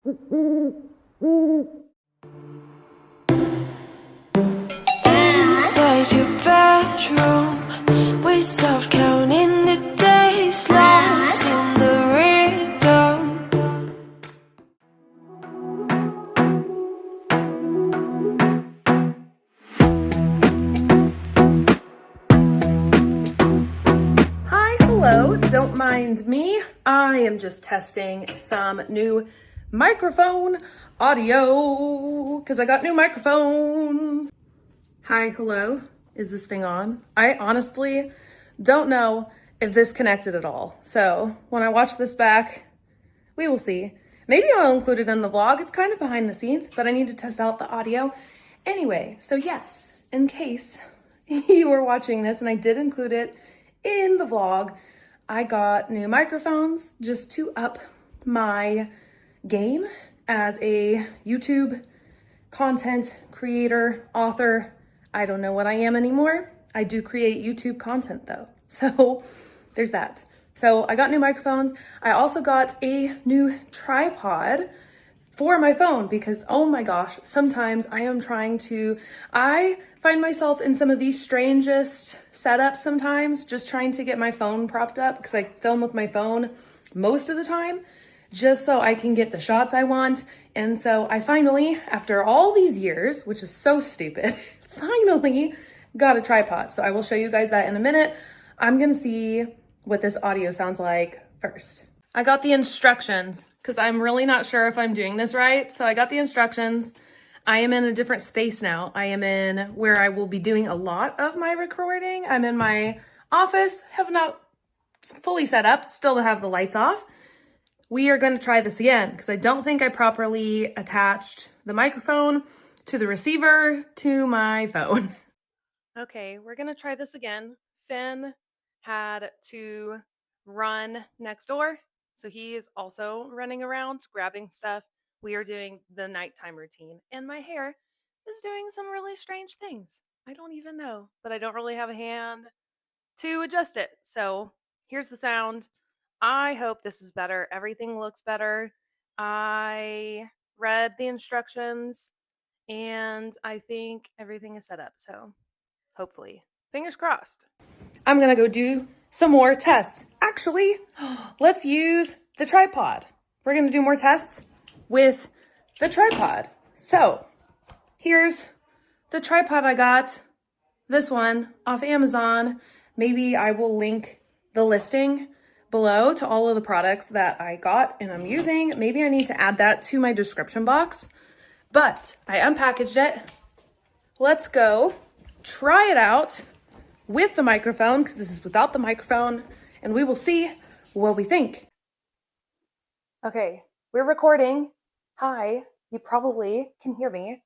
Inside your bedroom, we stopped counting the days, lost in the rhythm. Hi, hello, don't mind me. I am just testing some new microphone audio because I got new microphones. Hi, hello, is this thing on? I honestly don't know if this connected at all. So when I watch this back, we will see. Maybe I'll include it in the vlog. It's kind of behind the scenes, but I need to test out the audio. Anyway, so yes, in case you were watching this and I did include it in the vlog, I got new microphones just to up my game as a YouTube content creator, author. I don't know what I am anymore. I do create YouTube content though. So there's that. So I got new microphones. I also got a new tripod for my phone because, oh my gosh, sometimes I find myself in some of the strangest setups sometimes, just trying to get my phone propped up because I film with my phone most of the time, just so I can get the shots I want. And so I finally, after all these years, which is so stupid, finally got a tripod. So I will show you guys that in a minute. I'm gonna see what this audio sounds like first. I got the instructions because I'm really not sure if I'm doing this right. So I got the instructions. I am in a different space now. I am in where I will be doing a lot of my recording. I'm in my office, have not fully set up, still have the lights off. We are going to try this again because I don't think I properly attached the microphone to the receiver to my phone. Okay, we're going to try this again. Finn had to run next door, so he is also running around grabbing stuff. We are doing the nighttime routine, and my hair is doing some really strange things. I don't even know, but I don't really have a hand to adjust it. So here's the sound. I hope this is better. Everything looks better. I read the instructions and I think everything is set up. So hopefully, fingers crossed. I'm gonna go do some more tests. Actually, let's use the tripod. We're gonna do more tests with the tripod. So here's the tripod I got. This one off Amazon. Maybe I will link the listing below to all of the products that I got and I'm using. Maybe I need to add that to my description box, but I unpackaged it. Let's go try it out with the microphone because this is without the microphone and we will see what we think. Okay, we're recording. Hi, you probably can hear me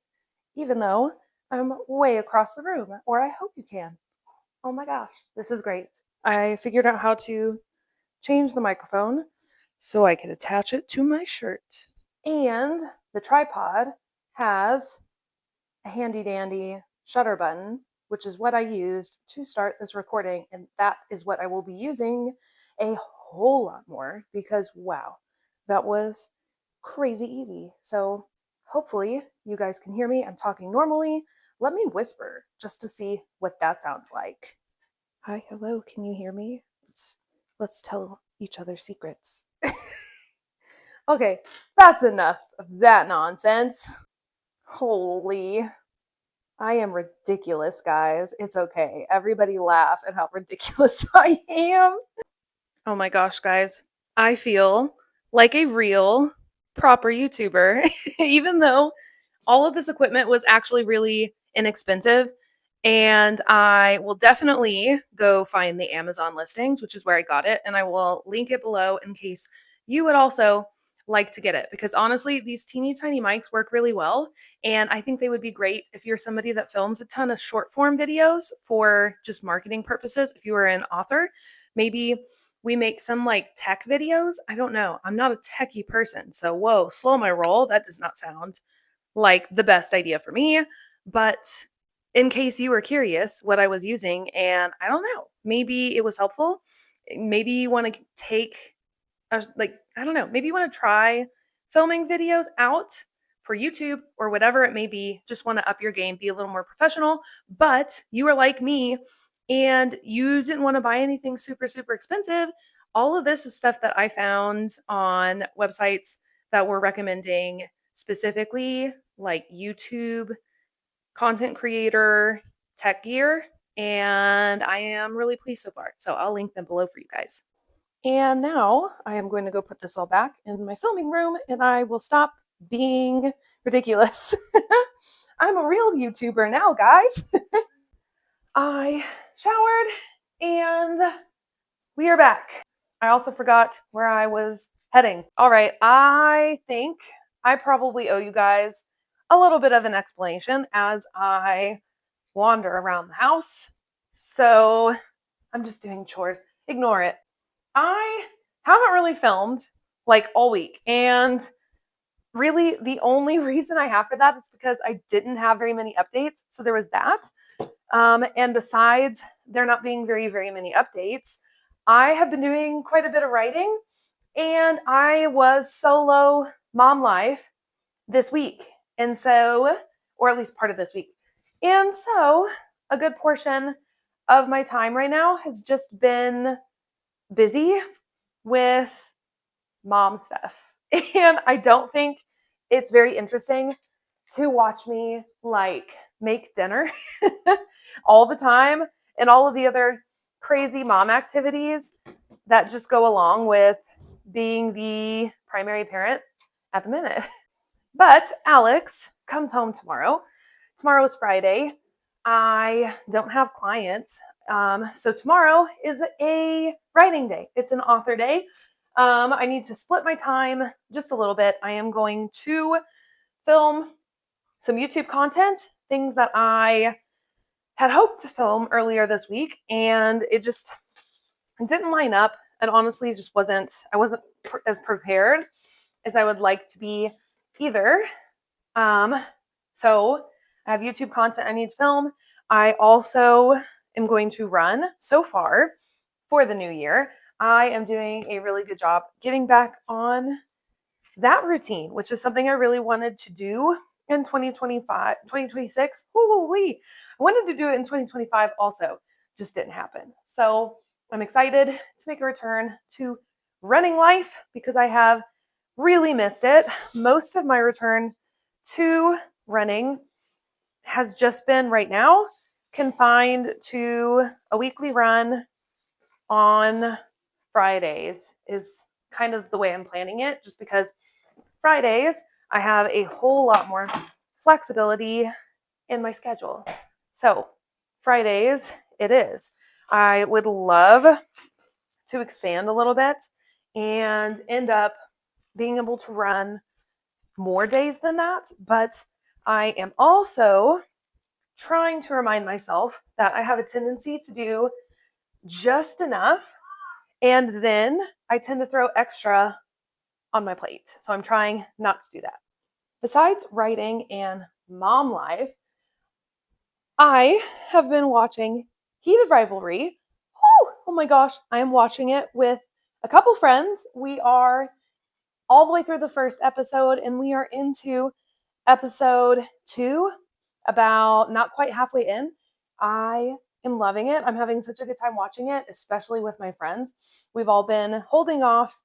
even though I'm way across the room, or I hope you can. Oh my gosh, this is great. I figured out how to change the microphone so I could attach it to my shirt. And the tripod has a handy dandy shutter button, which is what I used to start this recording. And that is what I will be using a whole lot more because wow, that was crazy easy. So hopefully you guys can hear me. I'm talking normally. Let me whisper just to see what that sounds like. Hi, hello, can you hear me? Let's tell each other secrets. Okay, that's enough of that nonsense. Holy, I am ridiculous, guys. It's okay. Everybody laugh at how ridiculous I am. Oh my gosh, guys. I feel like a real proper YouTuber, even though all of this equipment was actually really inexpensive. And I will definitely go find the Amazon listings, which is where I got it. And I will link it below in case you would also like to get it. Because honestly, these teeny tiny mics work really well. And I think they would be great if you're somebody that films a ton of short form videos for just marketing purposes. If you are an author, maybe we make some like tech videos. I don't know. I'm not a techie person. So whoa, slow my roll. That does not sound like the best idea for me. But in case you were curious what I was using, and I don't know, maybe it was helpful. Maybe you want to take, I don't know, maybe you want to try filming videos out for YouTube or whatever it may be, just want to up your game, be a little more professional, but you are like me and you didn't want to buy anything super, super expensive. All of this is stuff that I found on websites that were recommending specifically like YouTube, content creator, tech gear, and I am really pleased so far. So I'll link them below for you guys. And now I am going to go put this all back in my filming room and I will stop being ridiculous. I'm a real YouTuber now, guys. I showered and we are back. I also forgot where I was heading. All right, I think I probably owe you guys a little bit of an explanation as I wander around the house. So I'm just doing chores. Ignore it. I haven't really filmed like all week, and really the only reason I have for that is because I didn't have very many updates. So there was that. And besides there not being very, very many updates, I have been doing quite a bit of writing, and I was solo mom life this week. And so, or at least part of this week. And so a good portion of my time right now has just been busy with mom stuff. And I don't think it's very interesting to watch me like make dinner all the time and all of the other crazy mom activities that just go along with being the primary parent at the minute. But Alex comes home tomorrow. Tomorrow is Friday. I don't have clients. So tomorrow is a writing day. It's an author day. I need to split my time just a little bit. I am going to film some YouTube content, things that I had hoped to film earlier this week, and it just didn't line up. And honestly, just I wasn't as prepared as I would like to be either. So I have YouTube content I need to film. I also am going to run so far for the new year. I am doing a really good job getting back on that routine, which is something I really wanted to do in 2025, 2026. Woo-wee. I wanted to do it in 2025 also, just didn't happen. So I'm excited to make a return to running life because I have really missed it. Most of my return to running has just been right now confined to a weekly run on Fridays is kind of the way I'm planning it, just because Fridays I have a whole lot more flexibility in my schedule. So Fridays it is. I would love to expand a little bit and end up being able to run more days than that, but I am also trying to remind myself that I have a tendency to do just enough, and then I tend to throw extra on my plate. So I'm trying not to do that. Besides writing and mom life, I have been watching Heated Rivalry. Oh my gosh, I am watching it with a couple friends. We are all the way through the first episode, and we are into episode 2, about not quite halfway in. I am loving it. I'm having such a good time watching it, especially with my friends. We've all been holding off,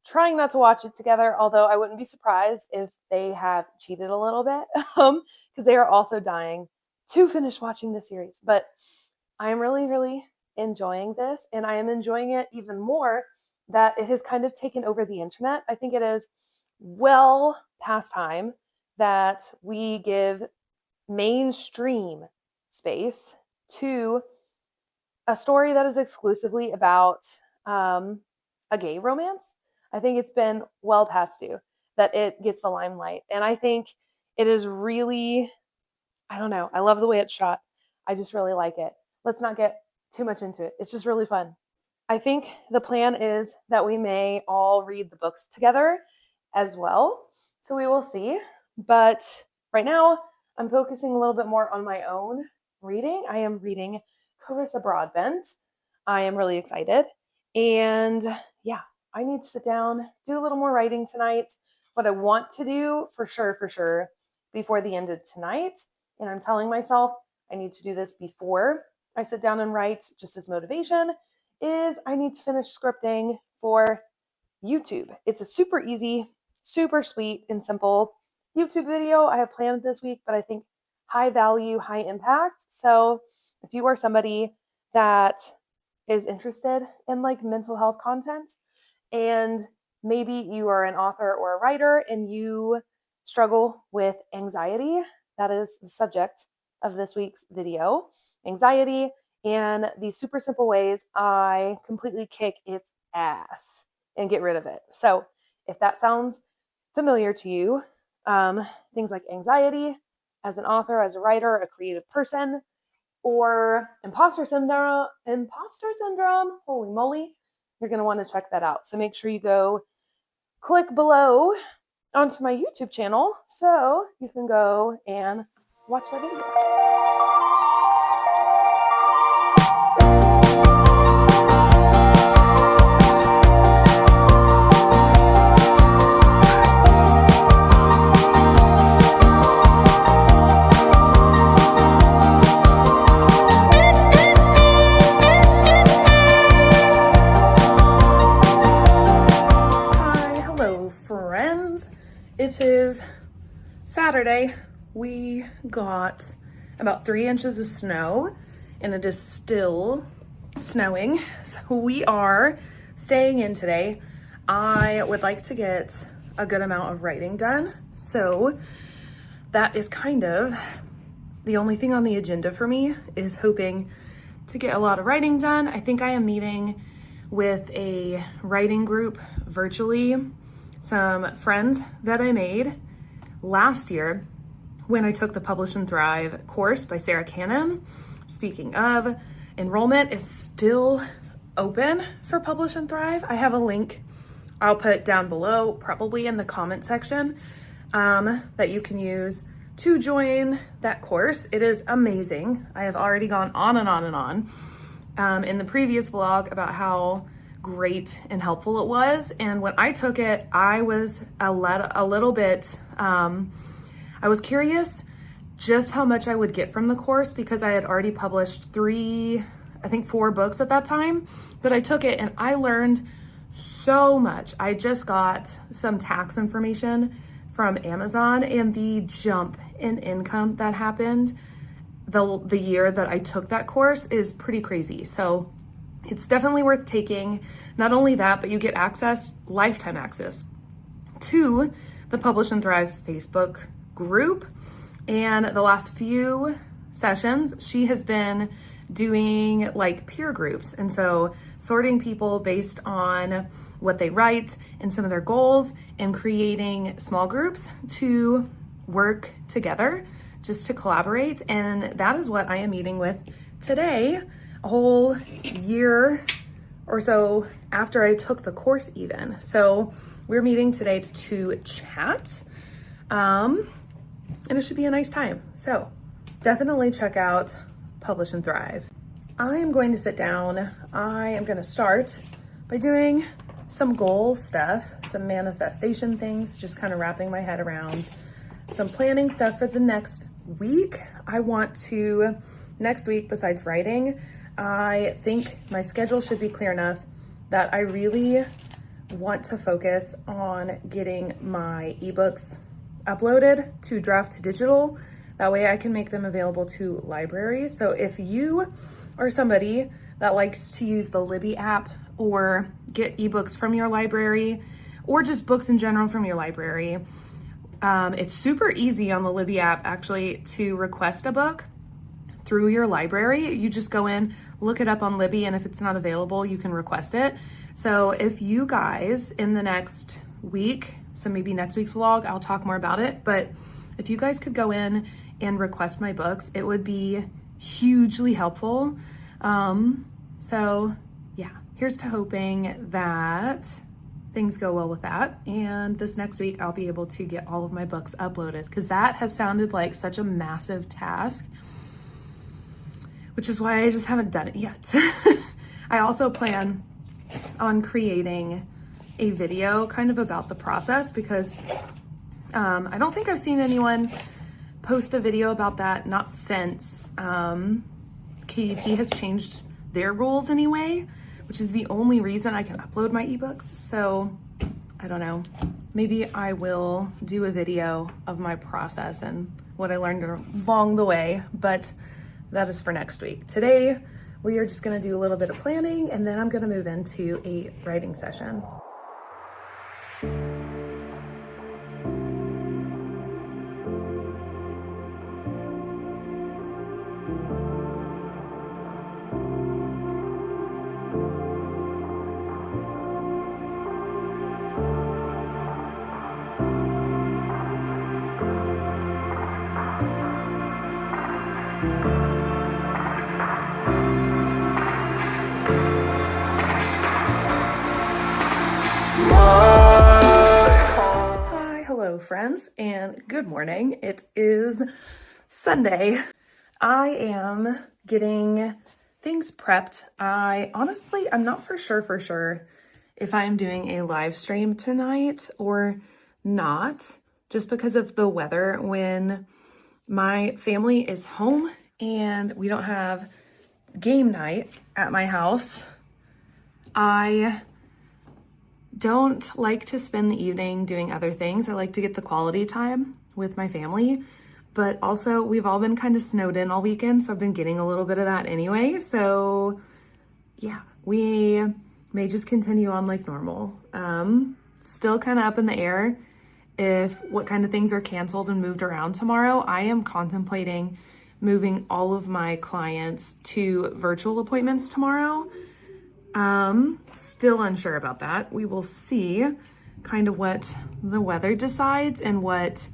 trying not to watch it together, although I wouldn't be surprised if they have cheated a little bit, because they are also dying to finish watching the series. But I am really, really enjoying this, and I am enjoying it even more that it has kind of taken over the internet. I think it is well past time that we give mainstream space to a story that is exclusively about a gay romance. I think it's been well past due that it gets the limelight. And I think it is really, I don't know, I love the way it's shot. I just really like it. Let's not get too much into it. It's just really fun. I think the plan is that we may all read the books together as well. So we will see. But right now, I'm focusing a little bit more on my own reading. I am reading Carissa Broadbent. I am really excited. And yeah, I need to sit down, do a little more writing tonight. what I want to do for sure, before the end of tonight, and I'm telling myself I need to do this before I sit down and write, just as motivation, is I need to finish scripting for YouTube. It's a super easy, super sweet and simple YouTube video I have planned this week, but I think high value, high impact. So if you are somebody that is interested in like mental health content, and maybe you are an author or a writer and you struggle with anxiety, that is the subject of this week's video. Anxiety, and these super simple ways I completely kick its ass and get rid of it. So if that sounds familiar to you, things like anxiety as an author, as a writer, a creative person, or imposter syndrome, holy moly, you're going to want to check that out. So make sure you go click below onto my YouTube channel so you can go and watch that video. It is Saturday. We got about 3 inches of snow and it is still snowing. So we are staying in today. I would like to get a good amount of writing done. So that is kind of the only thing on the agenda for me, is hoping to get a lot of writing done. I think I am meeting with a writing group virtually, some friends that I made last year when I took the Publish and Thrive course by Sarah Cannon. Speaking of, enrollment is still open for Publish and Thrive. I have a link I'll put down below, probably in the comment section, that you can use to join that course. It is amazing. I have already gone on and on and on in the previous vlog about how great and helpful it was. And when I took it, I was a little bit, I was curious just how much I would get from the course, because I had already published 4 books at that time. But I took it and I learned so much. I just got some tax information from Amazon, and the jump in income that happened the year that I took that course is pretty crazy. So it's definitely worth taking. Not only that, but you get lifetime access to the Publish and Thrive Facebook group. And the last few sessions, she has been doing like peer groups. And so sorting people based on what they write and some of their goals, and creating small groups to work together, just to collaborate. And that is what I am meeting with today, a whole year or so after I took the course even. So we're meeting today to chat, and it should be a nice time. So definitely check out Publish and Thrive. I am going to sit down. I am going to start by doing some goal stuff, some manifestation things, just kind of wrapping my head around some planning stuff for the next week. I want to, next week, besides writing, I think my schedule should be clear enough that I really want to focus on getting my ebooks uploaded to Draft to Digital. That way I can make them available to libraries. So if you are somebody that likes to use the Libby app or get ebooks from your library, or just books in general from your library, it's super easy on the Libby app actually to request a book through your library. You just go in, look it up on Libby, and if it's not available, you can request it. So if you guys in the next week, so maybe next week's vlog, I'll talk more about it, but if you guys could go in and request my books, it would be hugely helpful. So yeah, here's to hoping that things go well with that. And this next week, I'll be able to get all of my books uploaded, because that has sounded like such a massive task, which is why I just haven't done it yet. I also plan on creating a video kind of about the process, because I don't think I've seen anyone post a video about that, not since KDP has changed their rules anyway, which is the only reason I can upload my ebooks. So I don't know, maybe I will do a video of my process and what I learned along the way, but that is for next week. Today, we are just gonna do a little bit of planning, and then I'm gonna move into a writing session. Friends, and good morning. It is Sunday. I am getting things prepped. I'm not for sure if I'm doing a live stream tonight or not, just because of the weather. When my family is home and we don't have game night at my house, I don't like to spend the evening doing other things. I like to get the quality time with my family, but also we've all been kind of snowed in all weekend, so I've been getting a little bit of that anyway. So yeah, we may just continue on like normal. Still kind of up in the air if what kind of things are canceled and moved around tomorrow. I am contemplating moving all of my clients to virtual appointments tomorrow. Still unsure about that. We will see kind of what the weather decides and what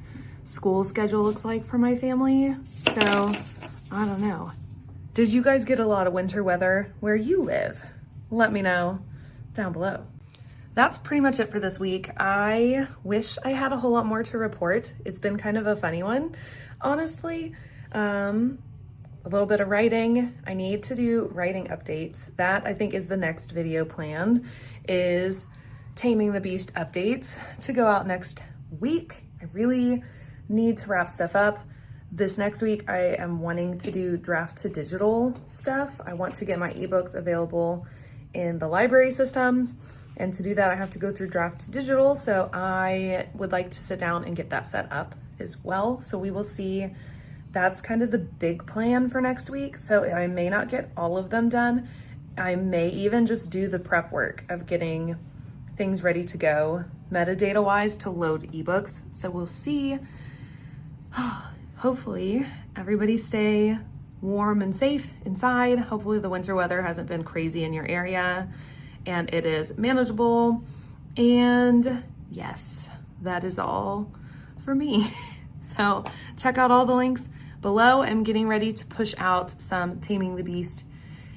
school schedule looks like for my family. So I don't know. Did you guys get a lot of winter weather where you live? Let me know down below. That's pretty much it for this week. I wish I had a whole lot more to report. It's been kind of a funny one, honestly. A little bit of writing. I need to do writing updates. That I think is the next video planned, is Taming the Beast updates to go out next week. I really need to wrap stuff up. This next week, I am wanting to do draft to digital stuff. I want to get my ebooks available in the library systems. And to do that, I have to go through draft to digital. So I would like to sit down and get that set up as well. So we will see. That's kind of the big plan for next week. So I may not get all of them done. I may even just do the prep work of getting things ready to go, metadata wise, to load ebooks. So we'll see. Hopefully everybody stay warm and safe inside. Hopefully the winter weather hasn't been crazy in your area and it is manageable. And yes, that is all for me. So check out all the links below. I'm getting ready to push out some Taming the Beast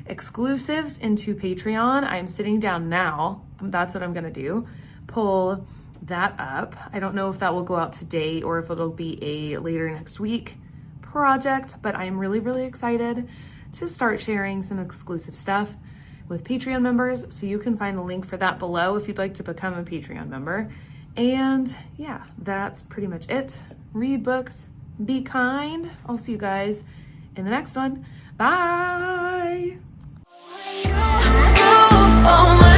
exclusives into Patreon. I'm sitting down now. That's what I'm gonna do. Pull that up. I don't know if that will go out today or if it'll be a later next week project, but I'm really, really excited to start sharing some exclusive stuff with Patreon members. So you can find the link for that below if you'd like to become a Patreon member. And yeah, that's pretty much it. Read books, be kind. I'll see you guys in the next one. Bye. Oh my